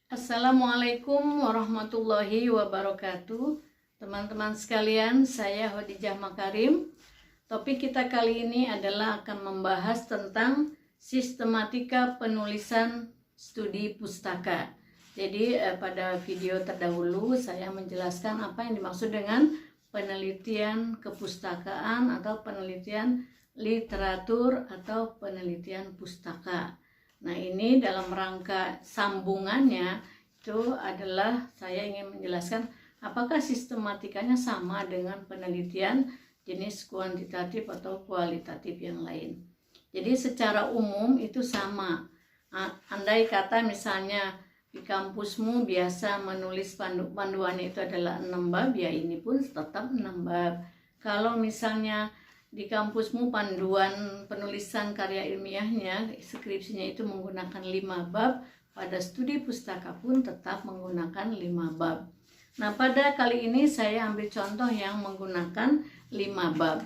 Assalamualaikum warahmatullahi wabarakatuh. Teman-teman sekalian, saya Khadijah Makarim. Topik kita kali ini adalah akan membahas tentang sistematika penulisan studi pustaka. Jadi pada video terdahulu saya menjelaskan apa yang dimaksud dengan penelitian kepustakaan atau penelitian literatur atau penelitian pustaka. Nah, ini dalam rangka sambungannya itu adalah saya ingin menjelaskan apakah sistematikanya sama dengan penelitian jenis kuantitatif atau kualitatif yang lain. Jadi secara umum itu sama. Andai kata misalnya di kampusmu biasa menulis panduannya itu adalah 6 bab, ya ini pun tetap 6 bab. Kalau misalnya di kampusmu panduan penulisan karya ilmiahnya, skripsinya itu menggunakan 5 bab, pada studi pustaka pun tetap menggunakan 5 bab. Nah, pada kali ini saya ambil contoh yang menggunakan 5 bab.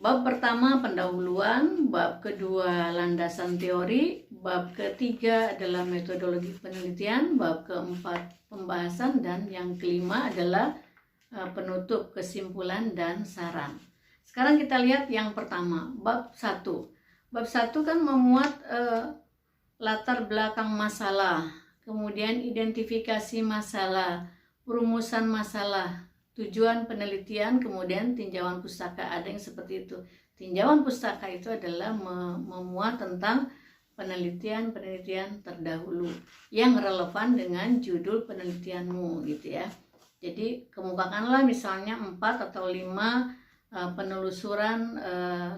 Bab pertama pendahuluan, bab kedua landasan teori, bab ketiga adalah metodologi penelitian, bab keempat pembahasan, dan yang kelima adalah penutup, kesimpulan, dan saran. Sekarang kita lihat yang pertama, bab 1. Bab 1 kan memuat latar belakang masalah, kemudian identifikasi masalah, perumusan masalah, tujuan penelitian, kemudian tinjauan pustaka. Ada yang seperti itu. Tinjauan pustaka itu adalah memuat tentang penelitian terdahulu yang relevan dengan judul penelitianmu gitu ya. Jadi kemukakanlah misalnya 4 atau 5 penelusuran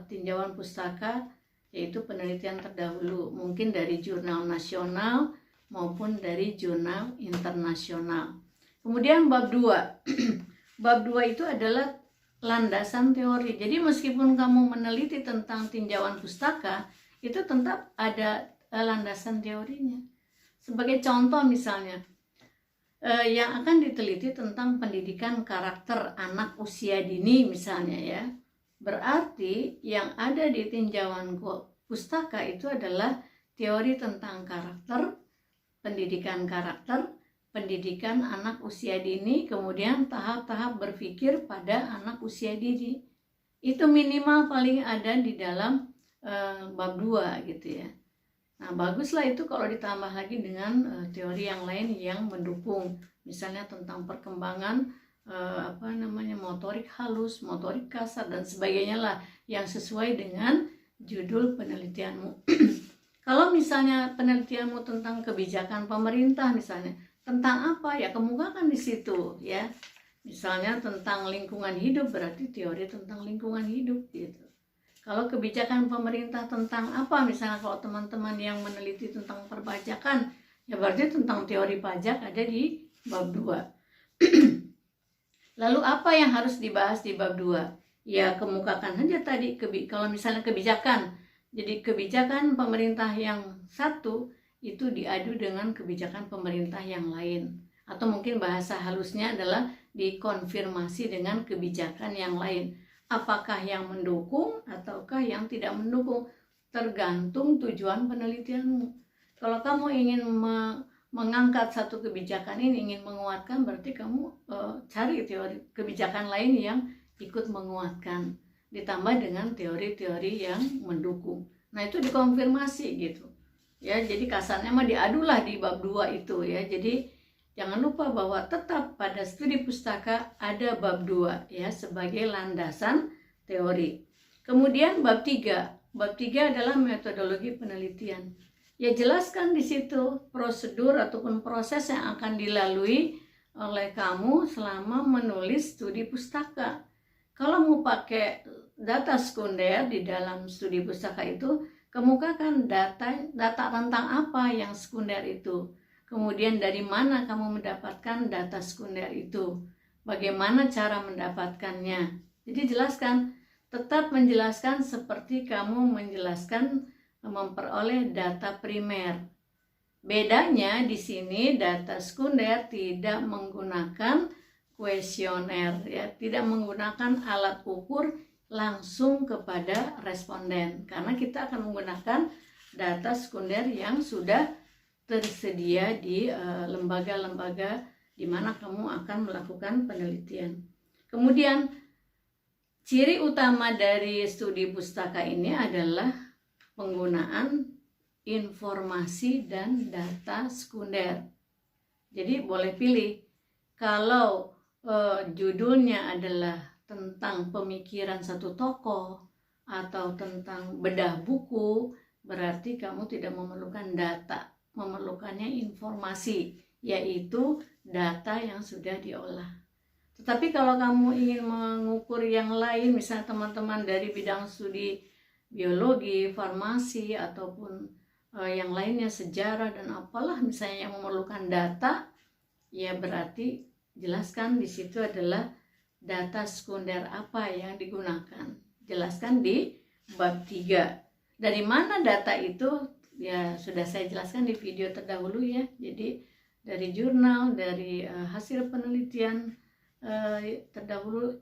tinjauan pustaka, yaitu penelitian terdahulu, mungkin dari jurnal nasional maupun dari jurnal internasional. Kemudian bab 2. Bab 2 itu adalah landasan teori. Jadi meskipun kamu meneliti tentang tinjauan pustaka, itu tetap ada landasan teorinya. Sebagai contoh misalnya, yang akan diteliti tentang pendidikan karakter anak usia dini misalnya ya. Berarti yang ada di tinjauan pustaka itu adalah teori tentang karakter, pendidikan anak usia dini, kemudian tahap-tahap berpikir pada anak usia dini. Itu minimal paling ada di dalam bab 2 gitu ya. Nah, baguslah itu kalau ditambah lagi dengan teori yang lain yang mendukung, misalnya tentang perkembangan motorik halus, motorik kasar, dan sebagainya lah, yang sesuai dengan judul penelitianmu. Kalau misalnya penelitianmu tentang kebijakan pemerintah misalnya, tentang apa ya, kemukakan di situ ya. Misalnya tentang lingkungan hidup, berarti teori tentang lingkungan hidup gitu. Kalau kebijakan pemerintah tentang apa, misalnya kalau teman-teman yang meneliti tentang perpajakan, ya berarti tentang teori pajak ada di bab 2. Lalu apa yang harus dibahas di bab 2? Ya kemukakan saja tadi, kalau misalnya kebijakan. Jadi kebijakan pemerintah yang satu itu diadu dengan kebijakan pemerintah yang lain. Atau mungkin bahasa halusnya adalah dikonfirmasi dengan kebijakan yang lain. Apakah yang mendukung ataukah yang tidak mendukung, tergantung tujuan penelitianmu. Kalau kamu ingin mengangkat satu kebijakan ini, ingin menguatkan, berarti kamu cari teori kebijakan lain yang ikut menguatkan, ditambah dengan teori-teori yang mendukung. Nah, itu dikonfirmasi gitu ya. Jadi kasarnya mah diadulah di bab 2 itu ya. Jadi jangan lupa bahwa tetap pada studi pustaka ada bab 2 ya sebagai landasan teori. Kemudian bab 3. Bab 3 adalah metodologi penelitian. Ya jelaskan di situ prosedur ataupun proses yang akan dilalui oleh kamu selama menulis studi pustaka. Kalau mau pakai data sekunder di dalam studi pustaka itu, kemukakan data tentang apa yang sekunder itu. Kemudian dari mana kamu mendapatkan data sekunder itu? Bagaimana cara mendapatkannya? Jadi jelaskan, tetap menjelaskan seperti kamu menjelaskan memperoleh data primer. Bedanya di sini data sekunder tidak menggunakan kuesioner ya, tidak menggunakan alat ukur langsung kepada responden, karena kita akan menggunakan data sekunder yang sudah tersedia di lembaga-lembaga di mana kamu akan melakukan penelitian. Kemudian ciri utama dari studi pustaka ini adalah penggunaan informasi dan data sekunder. Jadi boleh pilih, kalau judulnya adalah tentang pemikiran satu tokoh atau tentang bedah buku, berarti kamu tidak memerlukan data, memerlukannya informasi, yaitu data yang sudah diolah. Tetapi kalau kamu ingin mengukur yang lain, misalnya teman-teman dari bidang studi biologi, farmasi, ataupun yang lainnya, sejarah dan apalah misalnya yang memerlukan data, ya berarti jelaskan di situ adalah data sekunder apa yang digunakan. Jelaskan di bab 3. Dari mana data itu? Ya sudah saya jelaskan di video terdahulu ya. Jadi dari jurnal, dari hasil penelitian terdahulu,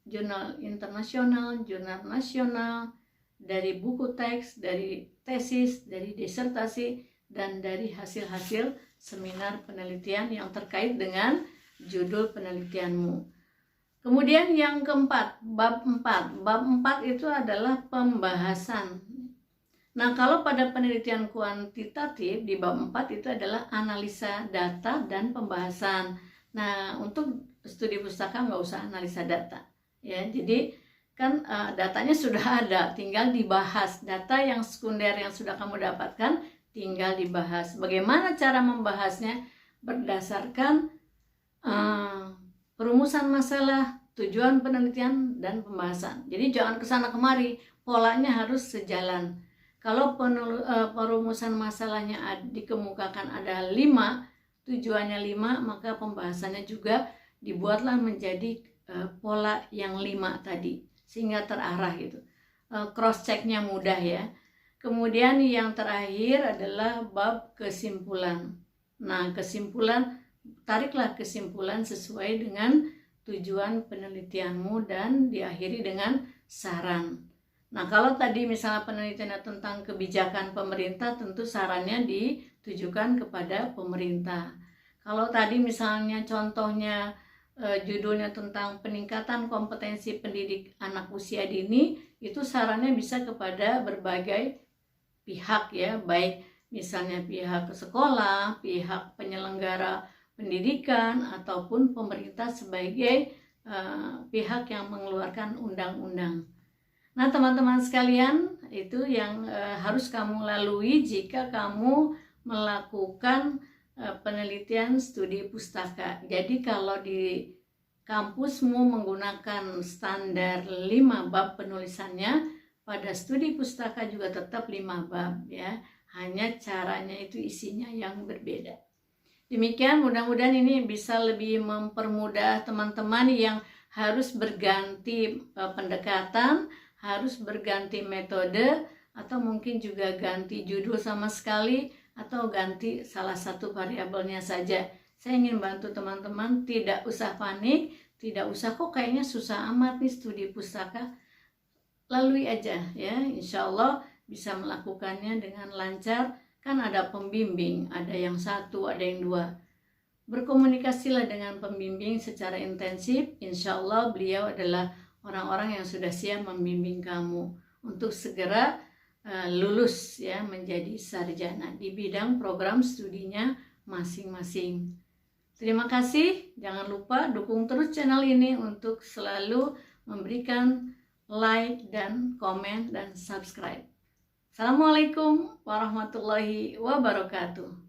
jurnal internasional, jurnal nasional, dari buku teks, dari tesis, dari disertasi, dan dari hasil-hasil seminar penelitian yang terkait dengan judul penelitianmu. Kemudian yang keempat, bab 4. Bab 4 itu adalah pembahasan. Nah, kalau pada penelitian kuantitatif di bab 4 itu adalah analisa data dan pembahasan. Nah, untuk studi pustaka nggak usah analisa data. Ya, jadi kan datanya sudah ada, tinggal dibahas. Data yang sekunder yang sudah kamu dapatkan tinggal dibahas. Bagaimana cara membahasnya? Berdasarkan perumusan masalah, tujuan penelitian, dan pembahasan. Jadi jangan kesana kemari, polanya harus sejalan. Kalau perumusan masalahnya dikemukakan ada 5, tujuannya 5, maka pembahasannya juga dibuatlah menjadi pola yang 5 tadi, sehingga terarah gitu. Cross checknya mudah ya. Kemudian yang terakhir adalah bab kesimpulan. Nah, kesimpulan, tariklah kesimpulan sesuai dengan tujuan penelitianmu dan diakhiri dengan saran. Nah, kalau tadi misalnya penelitiannya tentang kebijakan pemerintah, tentu sarannya ditujukan kepada pemerintah. Kalau tadi misalnya contohnya judulnya tentang peningkatan kompetensi pendidik anak usia dini, itu sarannya bisa kepada berbagai pihak ya, baik misalnya pihak sekolah, pihak penyelenggara pendidikan, ataupun pemerintah sebagai pihak yang mengeluarkan undang-undang. Nah, teman-teman sekalian, itu yang harus kamu lalui jika kamu melakukan penelitian studi pustaka. Jadi kalau di kampusmu menggunakan standar 5 bab penulisannya, pada studi pustaka juga tetap 5 bab ya. Hanya caranya itu isinya yang berbeda. Demikian, mudah-mudahan ini bisa lebih mempermudah teman-teman yang harus berganti pendekatan, harus berganti metode, atau mungkin juga ganti judul sama sekali, atau ganti salah satu variabelnya saja. Saya ingin bantu teman-teman, tidak usah panik, tidak usah kok kayaknya susah amat nih studi pustaka. Lalui aja ya, insya Allah bisa melakukannya dengan lancar. Kan ada pembimbing, ada yang 1, ada yang 2. Berkomunikasilah dengan pembimbing secara intensif. Insya Allah beliau adalah orang-orang yang sudah siap membimbing kamu untuk segera lulus ya, menjadi sarjana di bidang program studinya masing-masing. Terima kasih, jangan lupa dukung terus channel ini untuk selalu memberikan like dan komen dan subscribe. Assalamualaikum warahmatullahi wabarakatuh.